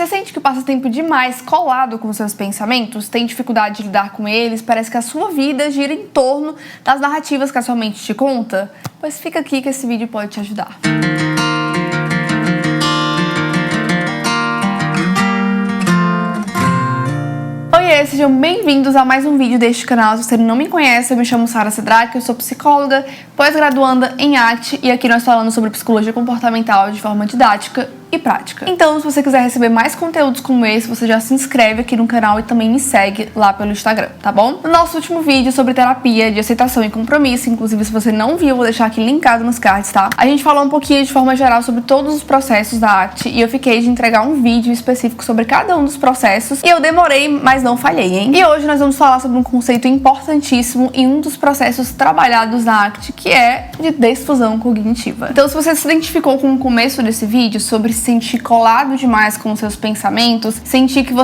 Você sente que passa tempo demais colado com seus pensamentos? Tem dificuldade de lidar com eles? Parece que a sua vida gira em torno das narrativas que a sua mente te conta? Pois fica aqui que esse vídeo pode te ajudar. Oiê, sejam bem-vindos a mais um vídeo deste canal. Se você não me conhece, eu me chamo Sara Cedrac, eu sou psicóloga, pós-graduanda em ACT e aqui nós falamos sobre psicologia comportamental de forma didática e prática. Então, se você quiser receber mais conteúdos como esse, você já se inscreve aqui no canal e também me segue lá pelo Instagram, tá bom? No nosso último vídeo sobre terapia de aceitação e compromisso, inclusive se você não viu, eu vou deixar aqui linkado nos cards, tá? A gente falou um pouquinho de forma geral sobre todos os processos da ACT e eu fiquei de entregar um vídeo específico sobre cada um dos processos e eu demorei, mas não falhei, hein? E hoje nós vamos falar sobre um conceito importantíssimo em um dos processos trabalhados na ACT, que é de desfusão cognitiva. Então, se você se identificou com o começo desse vídeo sobre sentir colado demais com os seus pensamentos, sentir que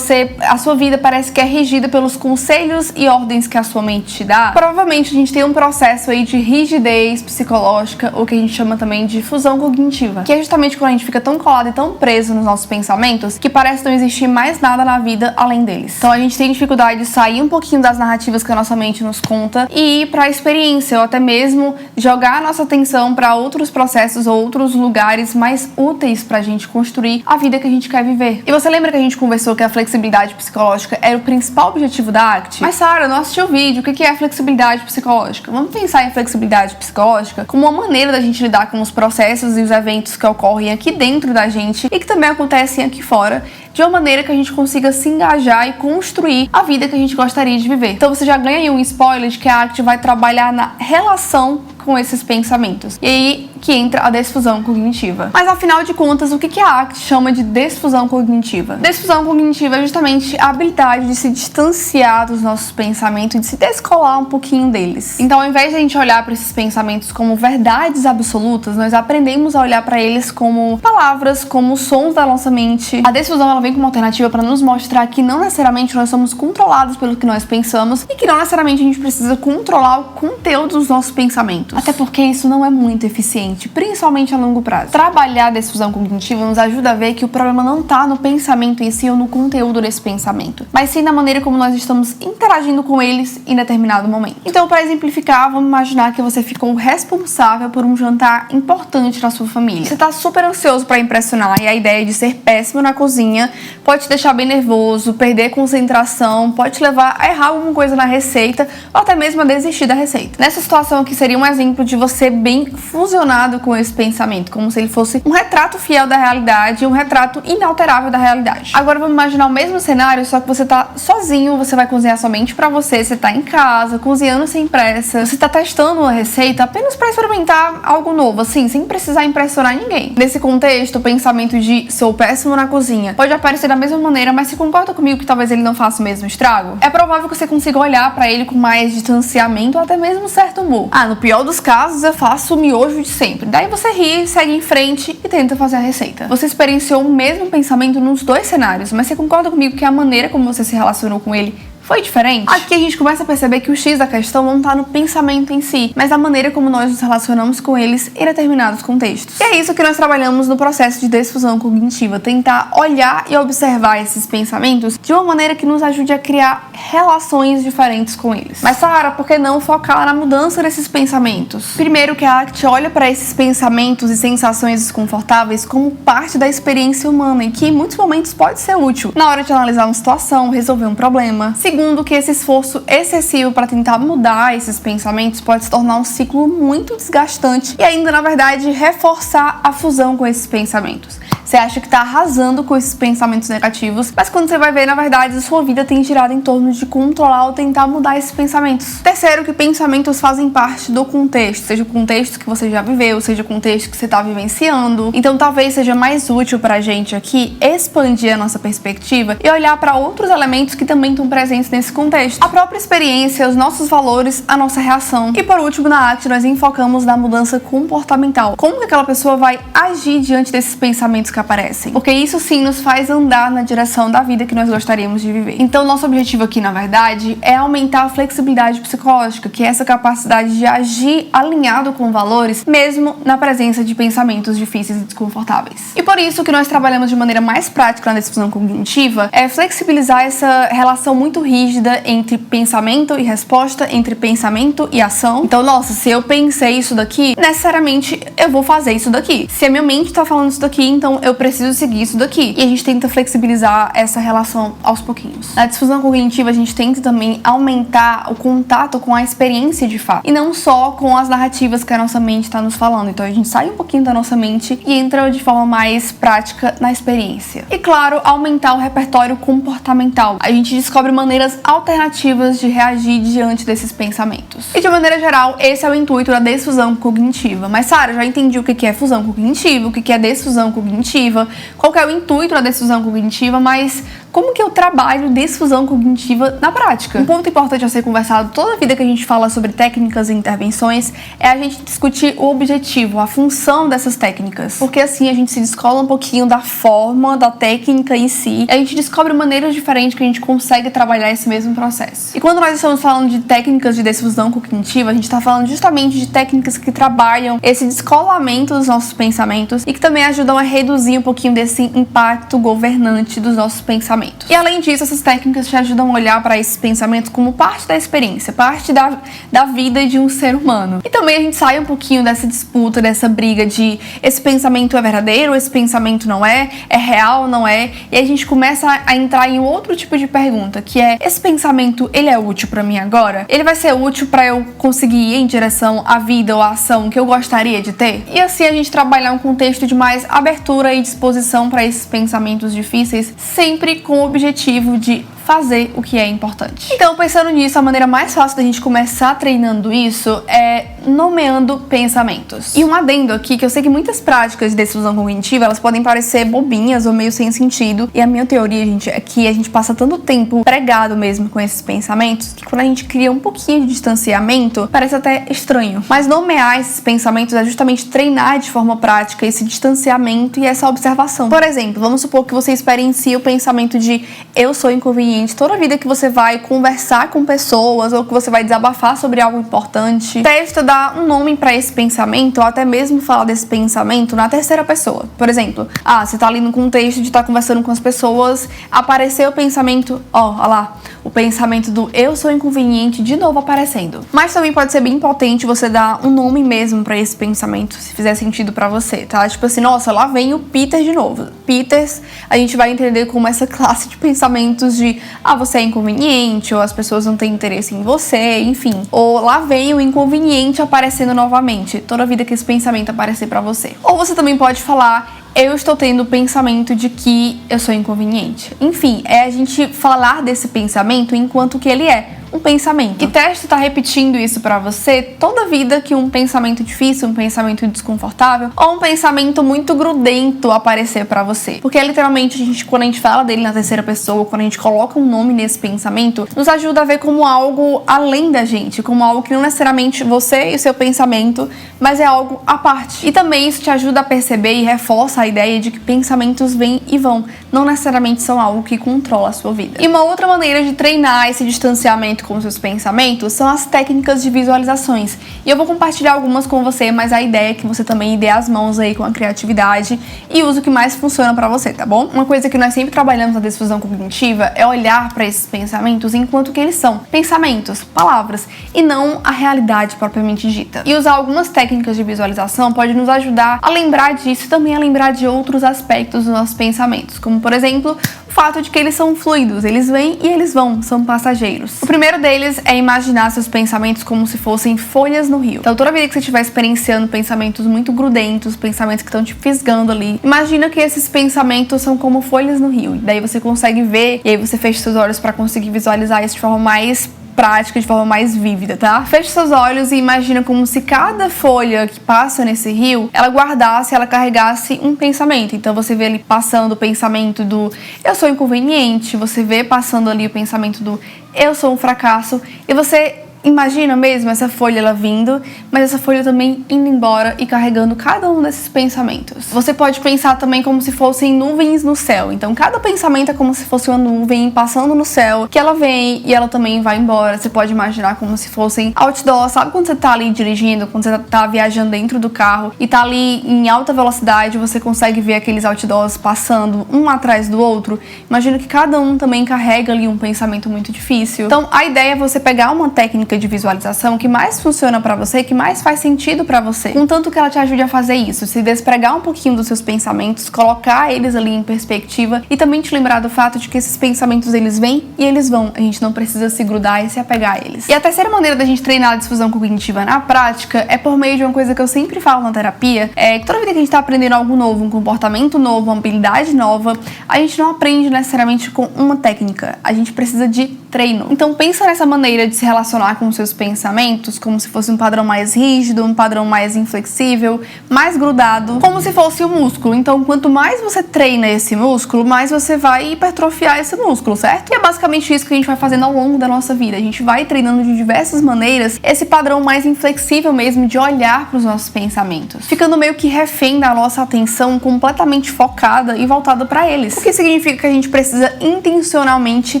a sua vida parece que é regida pelos conselhos e ordens que a sua mente te dá, provavelmente a gente tem um processo aí de rigidez psicológica, ou que a gente chama também de fusão cognitiva, que é justamente quando a gente fica tão colado e tão preso nos nossos pensamentos que parece não existir mais nada na vida além deles. Então a gente tem dificuldade de sair um pouquinho das narrativas que a nossa mente nos conta e ir para a experiência, ou até mesmo jogar a nossa atenção para outros processos ou outros lugares mais úteis pra gente construir a vida que a gente quer viver. E você lembra que a gente conversou que a flexibilidade psicológica era o principal objetivo da ACT? Mas Sara, eu não assisti o vídeo, o que é flexibilidade psicológica? Vamos pensar em flexibilidade psicológica como uma maneira da gente lidar com os processos e os eventos que ocorrem aqui dentro da gente e que também acontecem aqui fora, de uma maneira que a gente consiga se engajar e construir a vida que a gente gostaria de viver. Então você já ganha aí um spoiler de que a ACT vai trabalhar na relação com esses pensamentos. E aí que entra a desfusão cognitiva. Mas afinal de contas, o que a ACT chama de desfusão cognitiva? Desfusão cognitiva é justamente a habilidade de se distanciar dos nossos pensamentos e de se descolar um pouquinho deles. Então, ao invés de a gente olhar para esses pensamentos como verdades absolutas, nós aprendemos a olhar para eles como palavras, como sons da nossa mente. A desfusão ela vem como alternativa para nos mostrar que não necessariamente nós somos controlados pelo que nós pensamos e que não necessariamente a gente precisa controlar o conteúdo dos nossos pensamentos. Até porque isso não é muito eficiente, principalmente a longo prazo. Trabalhar a desfusão cognitiva nos ajuda a ver que o problema não está no pensamento em si ou no conteúdo desse pensamento, mas sim na maneira como nós estamos interagindo com eles em determinado momento. Então, para exemplificar, vamos imaginar que você ficou responsável por um jantar importante na sua família. Você está super ansioso para impressionar e a ideia de ser péssimo na cozinha pode te deixar bem nervoso, perder concentração, pode te levar a errar alguma coisa na receita ou até mesmo a desistir da receita. Nessa situação aqui seria um exemplo de você bem fusionado com esse pensamento, como se ele fosse um retrato fiel da realidade, um retrato inalterável da realidade. Agora vamos imaginar o mesmo cenário, só que você tá sozinho, você vai cozinhar somente pra você tá em casa, cozinhando sem pressa, você tá testando uma receita apenas pra experimentar algo novo, assim, sem precisar impressionar ninguém. Nesse contexto, o pensamento de sou péssimo na cozinha pode aparecer da mesma maneira, mas se concorda comigo que talvez ele não faça o mesmo estrago? É provável que você consiga olhar pra ele com mais distanciamento ou até mesmo um certo humor. No pior dos casos, eu faço o miojo de sempre. Daí você ri, segue em frente e tenta fazer a receita. Você experienciou o mesmo pensamento nos dois cenários, mas você concorda comigo que a maneira como você se relacionou com ele foi diferente? Aqui a gente começa a perceber que o X da questão não tá no pensamento em si, mas a maneira como nós nos relacionamos com eles em determinados contextos. E é isso que nós trabalhamos no processo de desfusão cognitiva, tentar olhar e observar esses pensamentos de uma maneira que nos ajude a criar relações diferentes com eles. Mas Sara, por que não focar na mudança desses pensamentos? Primeiro que a ACT olha para esses pensamentos e sensações desconfortáveis como parte da experiência humana e que em muitos momentos pode ser útil na hora de analisar uma situação, resolver um problema. Segundo, que esse esforço excessivo para tentar mudar esses pensamentos pode se tornar um ciclo muito desgastante e ainda, na verdade, reforçar a fusão com esses pensamentos. Você acha que tá arrasando com esses pensamentos negativos, mas quando você vai ver, na verdade, a sua vida tem girado em torno de controlar ou tentar mudar esses pensamentos. Terceiro, que pensamentos fazem parte do contexto, seja o contexto que você já viveu, seja o contexto que você tá vivenciando. Então, talvez seja mais útil pra gente aqui expandir a nossa perspectiva e olhar para outros elementos que também estão presentes nesse contexto. A própria experiência, os nossos valores, a nossa reação. E por último, na ACT, nós enfocamos na mudança comportamental. Como que aquela pessoa vai agir diante desses pensamentos que aparecem, porque isso sim nos faz andar na direção da vida que nós gostaríamos de viver. Então, nosso objetivo aqui, na verdade, é aumentar a flexibilidade psicológica, que é essa capacidade de agir alinhado com valores, mesmo na presença de pensamentos difíceis e desconfortáveis. E por isso que nós trabalhamos de maneira mais prática na difusão cognitiva é flexibilizar essa relação muito rígida entre pensamento e resposta, entre pensamento e ação. Então, nossa, se eu pensei isso daqui, necessariamente eu vou fazer isso daqui. Se a minha mente tá falando isso daqui, então eu preciso seguir isso daqui. E a gente tenta flexibilizar essa relação aos pouquinhos. Na difusão cognitiva, a gente tenta também aumentar o contato com a experiência de fato, e não só com as narrativas que a nossa mente está nos falando. Então, a gente sai um pouquinho da nossa mente e entra de forma mais prática na experiência. E claro, aumentar o repertório comportamental. A gente descobre maneiras alternativas de reagir diante desses pensamentos. E de maneira geral, esse é o intuito da desfusão cognitiva. Mas, Sara, já entendi o que é fusão cognitiva, o que é desfusão cognitiva, qual que é o intuito da desfusão cognitiva, mas como que eu trabalho desfusão cognitiva na prática? Um ponto importante a ser conversado toda a vida que a gente fala sobre técnicas e intervenções é a gente discutir o objetivo, a função dessas técnicas. Porque assim a gente se descola um pouquinho da forma, da técnica em si, e a gente descobre maneiras diferentes que a gente consegue trabalhar esse mesmo processo. E quando nós estamos falando de técnicas de desfusão cognitiva, a gente está falando justamente de técnicas que trabalham esse descolamento dos nossos pensamentos e que também ajudam a reduzir um pouquinho desse impacto governante dos nossos pensamentos. E além disso, essas técnicas te ajudam a olhar para esses pensamentos como parte da experiência, parte da vida de um ser humano. E também a gente sai um pouquinho dessa disputa, dessa briga de esse pensamento é verdadeiro, esse pensamento não é real, não é, e a gente começa a entrar em outro tipo de pergunta, que é, esse pensamento, ele é útil para mim agora? Ele vai ser útil para eu conseguir ir em direção à vida ou à ação que eu gostaria de ter? E assim a gente trabalhar um contexto de mais abertura e disposição para esses pensamentos difíceis, sempre com o objetivo de fazer o que é importante. Então, pensando nisso, a maneira mais fácil da gente começar treinando isso é nomeando pensamentos. E um adendo aqui, que eu sei que muitas práticas de desfusão cognitiva, elas podem parecer bobinhas ou meio sem sentido, e a minha teoria, gente, é que a gente passa tanto tempo pregado mesmo com esses pensamentos, que quando a gente cria um pouquinho de distanciamento, parece até estranho. Mas nomear esses pensamentos é justamente treinar de forma prática esse distanciamento e essa observação. Por exemplo, vamos supor que você experiencie o pensamento de eu sou inconveniente toda vida que você vai conversar com pessoas ou que você vai desabafar sobre algo importante. Testa dar um nome para esse pensamento ou até mesmo falar desse pensamento na terceira pessoa. Por exemplo, você tá ali no contexto de estar conversando com as pessoas, apareceu o pensamento, olha lá, o pensamento do eu sou inconveniente de novo aparecendo. Mas também pode ser bem potente você dar um nome mesmo para esse pensamento, se fizer sentido para você, tá? Tipo assim, nossa, lá vem o Peter de novo. Peters, a gente vai entender como essa classe de pensamentos de você é inconveniente, ou as pessoas não têm interesse em você, enfim. Ou lá vem o inconveniente aparecendo novamente, toda vida que esse pensamento aparecer pra você. Ou você também pode falar, eu estou tendo o pensamento de que eu sou inconveniente. Enfim, é a gente falar desse pensamento enquanto que ele é um pensamento. E teste tá repetindo isso pra você toda vida que um pensamento difícil, um pensamento desconfortável ou um pensamento muito grudento aparecer pra você. Porque literalmente quando a gente fala dele na terceira pessoa, quando a gente coloca um nome nesse pensamento, nos ajuda a ver como algo além da gente, como algo que não necessariamente você e o seu pensamento, mas é algo à parte. E também isso te ajuda a perceber e reforça a ideia de que pensamentos vêm e vão, não necessariamente são algo que controla a sua vida. E uma outra maneira de treinar esse distanciamento com seus pensamentos são as técnicas de visualizações. E eu vou compartilhar algumas com você, mas a ideia é que você também dê as mãos aí com a criatividade e use o que mais funciona pra você, tá bom? Uma coisa que nós sempre trabalhamos na desfusão cognitiva é olhar pra esses pensamentos enquanto que eles são pensamentos, palavras, e não a realidade propriamente dita. E usar algumas técnicas de visualização pode nos ajudar a lembrar disso e também a lembrar de outros aspectos dos nossos pensamentos, como por exemplo, o fato de que eles são fluidos, eles vêm e eles vão, são passageiros. O primeiro deles é imaginar seus pensamentos como se fossem folhas no rio. Então toda vez que você estiver experienciando pensamentos muito grudentos, pensamentos que estão te fisgando ali, imagina que esses pensamentos são como folhas no rio. Daí você consegue ver e aí você fecha seus olhos para conseguir visualizar isso de forma mais prática, de forma mais vívida, tá? Feche seus olhos e imagina como se cada folha que passa nesse rio, ela guardasse, ela carregasse um pensamento. Então você vê ali passando o pensamento do eu sou inconveniente, você vê passando ali o pensamento do eu sou um fracasso, e você Imagina mesmo essa folha ela vindo, mas essa folha também indo embora e carregando cada um desses pensamentos. Você pode pensar também como se fossem nuvens no céu. Então cada pensamento é como se fosse uma nuvem passando no céu, que ela vem e ela também vai embora. Você pode imaginar como se fossem outdoors. Sabe quando você tá ali dirigindo, quando você tá viajando dentro do carro e tá ali em alta velocidade, você consegue ver aqueles outdoors passando um atrás do outro? Imagina que cada um também carrega ali um pensamento muito difícil. Então a ideia é você pegar uma técnica de visualização que mais funciona pra você, que mais faz sentido pra você, contanto que ela te ajude a fazer isso, se despregar um pouquinho dos seus pensamentos, colocar eles ali em perspectiva e também te lembrar do fato de que esses pensamentos eles vêm e eles vão, a gente não precisa se grudar e se apegar a eles. E a terceira maneira da gente treinar a difusão cognitiva na prática é por meio de uma coisa que eu sempre falo na terapia, é que toda vez que a gente tá aprendendo algo novo, um comportamento novo, uma habilidade nova, a gente não aprende necessariamente com uma técnica, a gente precisa de treino. Então pensa nessa maneira de se relacionar com os seus pensamentos como se fosse um padrão mais rígido, um padrão mais inflexível, mais grudado, como se fosse um músculo. Então quanto mais você treina esse músculo, mais você vai hipertrofiar esse músculo, certo? E é basicamente isso que a gente vai fazendo ao longo da nossa vida. A gente vai treinando de diversas maneiras esse padrão mais inflexível mesmo de olhar para os nossos pensamentos, ficando meio que refém da nossa atenção completamente focada e voltada para eles. O que significa que a gente precisa intencionalmente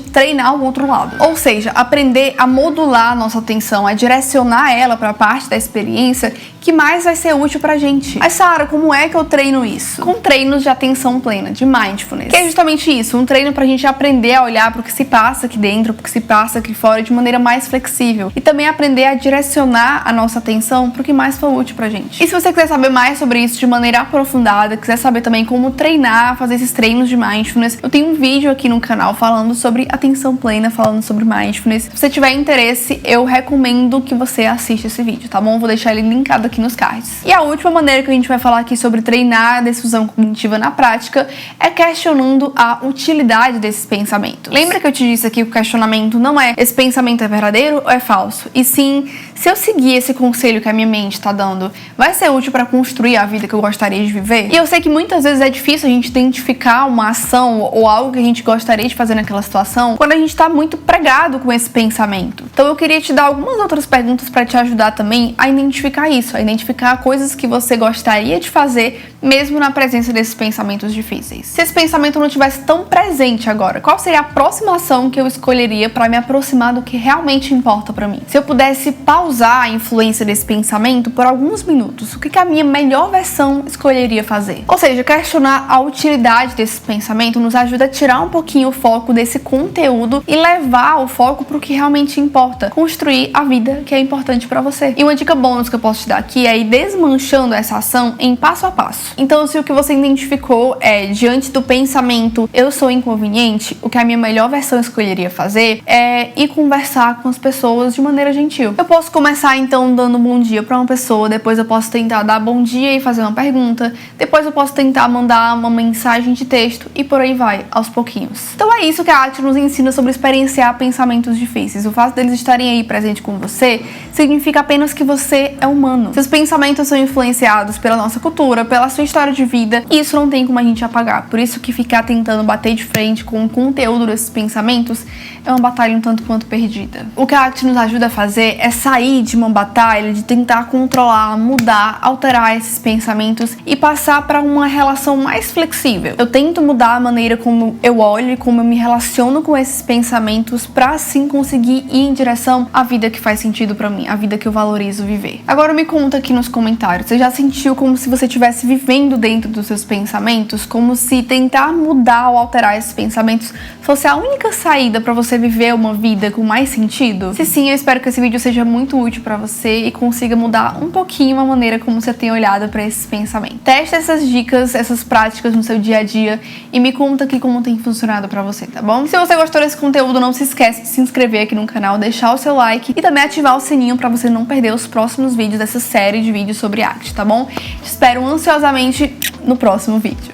treinar o outro lado. Ou seja, aprender a modular a nossa atenção, a direcionar ela para a parte da experiência que mais vai ser útil pra gente. Mas Sara, como é que eu treino isso? Com treinos de atenção plena, de mindfulness. Que é justamente isso, um treino pra gente aprender a olhar pro que se passa aqui dentro, pro que se passa aqui fora de maneira mais flexível. E também aprender a direcionar a nossa atenção pro que mais for útil pra gente. E se você quiser saber mais sobre isso de maneira aprofundada, quiser saber também como treinar, fazer esses treinos de mindfulness, eu tenho um vídeo aqui no canal falando sobre atenção plena, falando sobre mindfulness. Se você tiver interesse, eu recomendo que você assista esse vídeo, tá bom? Vou deixar ele linkado aqui nos cards. E a última maneira que a gente vai falar aqui sobre treinar a difusão cognitiva na prática é questionando a utilidade desses pensamentos. Lembra que eu te disse aqui que o questionamento não é esse pensamento é verdadeiro ou é falso? E sim, se eu seguir esse conselho que a minha mente está dando, vai ser útil para construir a vida que eu gostaria de viver? E eu sei que muitas vezes é difícil a gente identificar uma ação ou algo que a gente gostaria de fazer naquela situação quando a gente está muito pregado com esse pensamento. Então eu queria te dar algumas outras perguntas para te ajudar também a identificar isso, a identificar coisas que você gostaria de fazer mesmo na presença desses pensamentos difíceis. Se esse pensamento não estivesse tão presente agora, qual seria a próxima ação que eu escolheria para me aproximar do que realmente importa para mim? Se eu pudesse pausar a influência desse pensamento por alguns minutos, o que a minha melhor versão escolheria fazer? Ou seja, questionar a utilidade desse pensamento nos ajuda a tirar um pouquinho o foco desse conteúdo e levar o foco para o que realmente importa, construir a vida que é importante para você. E uma dica bônus que eu posso te dar aqui é ir desmanchando essa ação em passo a passo. Então, se o que você identificou é diante do pensamento eu sou inconveniente, o que a minha melhor versão escolheria fazer é ir conversar com as pessoas de maneira gentil. Eu posso começar então dando bom dia para uma pessoa, depois eu posso tentar dar bom dia e fazer uma pergunta, depois eu posso tentar mandar uma mensagem de texto e por aí vai, aos pouquinhos. Então é isso que a ACT nos ensina sobre experienciar pensamentos difíceis. O fato deles estarem aí presente com você significa apenas que você é humano. Seus pensamentos são influenciados pela nossa cultura, pela sua história de vida, e isso não tem como a gente apagar. Por isso que ficar tentando bater de frente com o conteúdo desses pensamentos é uma batalha um tanto quanto perdida. O que a ACT nos ajuda a fazer é sair de uma batalha de tentar controlar, mudar, alterar esses pensamentos e passar para uma relação mais flexível. Eu tento mudar a maneira como eu olho e como eu me relaciono com esses pensamentos para assim conseguir ir em direção à vida que faz sentido para mim, a vida que eu valorizo viver. Agora me conta aqui nos comentários, você já sentiu como se você estivesse vivendo dentro dos seus pensamentos, como se tentar mudar ou alterar esses pensamentos fosse a única saída para você viver uma vida com mais sentido? Se sim, eu espero que esse vídeo seja muito útil para você e consiga mudar um pouquinho a maneira como você tem olhado para esses pensamentos. Teste essas dicas, essas práticas no seu dia a dia e me conta aqui como tem funcionado para você, tá bom? Se você gostou desse conteúdo, não se esquece de se inscrever aqui no canal, deixar o seu like e também ativar o sininho para você não perder os próximos vídeos dessa série de vídeos sobre ACT, tá bom? Te espero ansiosamente no próximo vídeo.